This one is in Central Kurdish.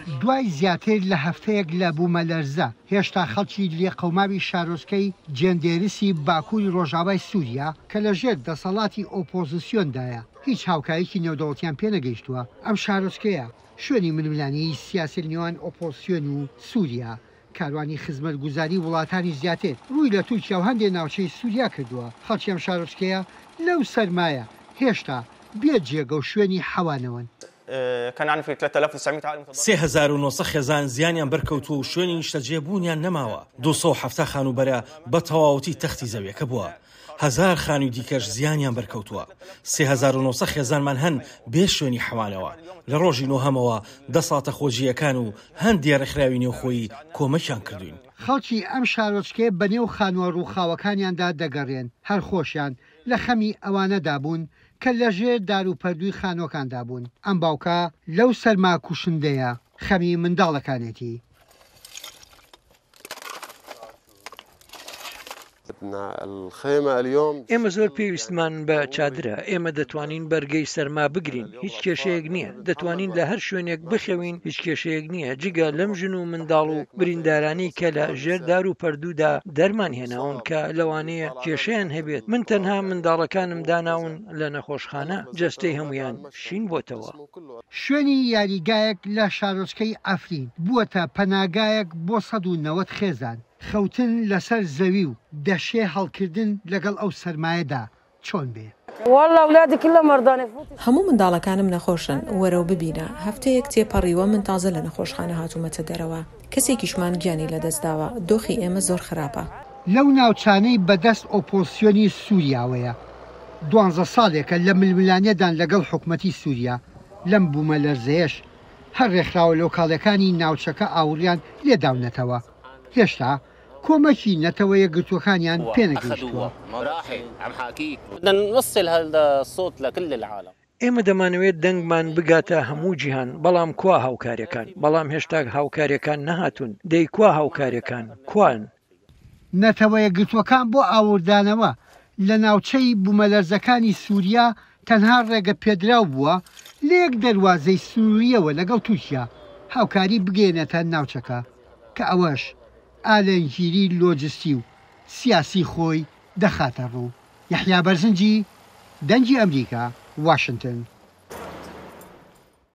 دوای زیاتر لە هەفتەیەک لە بوومەلەرزە هێشتا خەڵکی لێقەوماوی شارۆچکەی جێندێرسی باکووری ڕۆژاوای سووریا کە لەژێر دەسەڵاتی ئۆپۆزیسیۆندایە هیچ هاوکاریی نێودەوڵەتیان پێ نەگەیشتووە. ئەم شارۆچکەیە شوێنی ململانی سیاسی نێوان ئۆپۆزیسیۆن و سووریا کاروانی خزمەتگوزاری وڵاتانی زیاتر ڕووی لە تورکیا و هەندێک ناوچەی سووریا کردووە. خەڵکی ئەم شارۆچکەیە لەو سەرمایە هێشتا بێجێگە و شوێنی حەوانەوەن. كان عندنا في 3900 عالم 3900 خێزان زیانیان بەرکەوتووە و شوێنی نیشتەجێبوونیان نەماوە. 270 خانوبەرە بە تەواوەتی تەختی زەویەکە بووە. 1000 خانووی دیکەش زیانیان بەرکەوتووە. 3900 خێزانمان هەن بێ شوێنی حەوانەوە. لە ڕۆژی نۆهەمەوە دەساتە خۆجیەکان و هەندێک ڕێکخراوی نێوخۆیی کۆمەکیان کردوین. خەڵکی ئەم شارۆچکەیە بەنێو خانووە ڕووخاوەکانیاندا دەگەڕێن. هەر خۆشیان لە خەمی ئەوانەدا بوون کە لەژێر داروپەردووی خانۆکاندا بوون. ئەم باوکە لەو سەرما کوشندەیە خەمی منداڵەکانێتی. ئێمە زۆر پێویستمان بە چادرە. ئێمە دەتوانین بەرگەی سەرما بگرین. هیچ کێشەیەک نییە. دەتوانین لە هەر شوێنێک بخەوین. هیچ کێشەیەک نییە جگە لەم ژن و منداڵ و بریندارانی کە لە ژێر دار و پەردوودا دەرمان هێناون کە لەوانەیە کێشەیان هەبێت. من تەنها منداڵەکانم داناون لە نەخۆشخانە جەستەی هەمویان شین بۆتەوە. شوێنی یاریگایەک لە شارۆچکەی ئەفرین بووەتە پەناگایەک بۆ 190 خێزان. خەوتن لەسەر زەوی و دەشێ هەڵکردن لەگەڵ ئەو سەرمایەدا چۆن بێ؟ هەموو منداڵەکانم نەخۆشن. وەرە و ببینە هەفتەیەک تێپەڕیوە من تازە لە نەخۆشخانە هاتوومەتە دەرەوە. کەسێکیشمان گیانی لەدەستداوە. دۆخی ئێمە زۆر خراپە. لەو ناوچانەی بەدەست ئۆپۆزیسیۆنی سووریاوەیە 12 ساڵێکە لە ململانیەدان لەگەڵ حکوومەتی سووریا. لەم بوومەلەرزەیەش هەر ڕێکخراوە لۆکاڵەکانی ناوچەکە ئاوریان لێداونەتەوە. هێشتا کۆمەکی نەتەوە یەکگرتوەکانیان پێنەگەیشتووە. ئێمە دەمانەوێت دەنگمان بگاتە هەموو جیهان. بەڵام کوا هاوکاریەکان؟ بەڵام هێشتا هاوکاریەکان نەهاتوون. دەی کوا هاوکاریەکان کوان؟ نەتەوە یەکگرتوەکان بۆ ئاوردانەوە لە ناوچەی بوومەلەرزەکانی سووریا تەنها ڕێگە پێدراو بووە لە یەک دەواازەی سووریەوە لەگەڵ تورکیا هاوکاری بگەێنێتە ناوچەکە کە ئەوەش ئالەنگیری لۆجستی و سیاسی خۆی دەخاتە ڕوو. یەحیا بەرزنجی، دەنگی ئەمریکا، واشنگتن.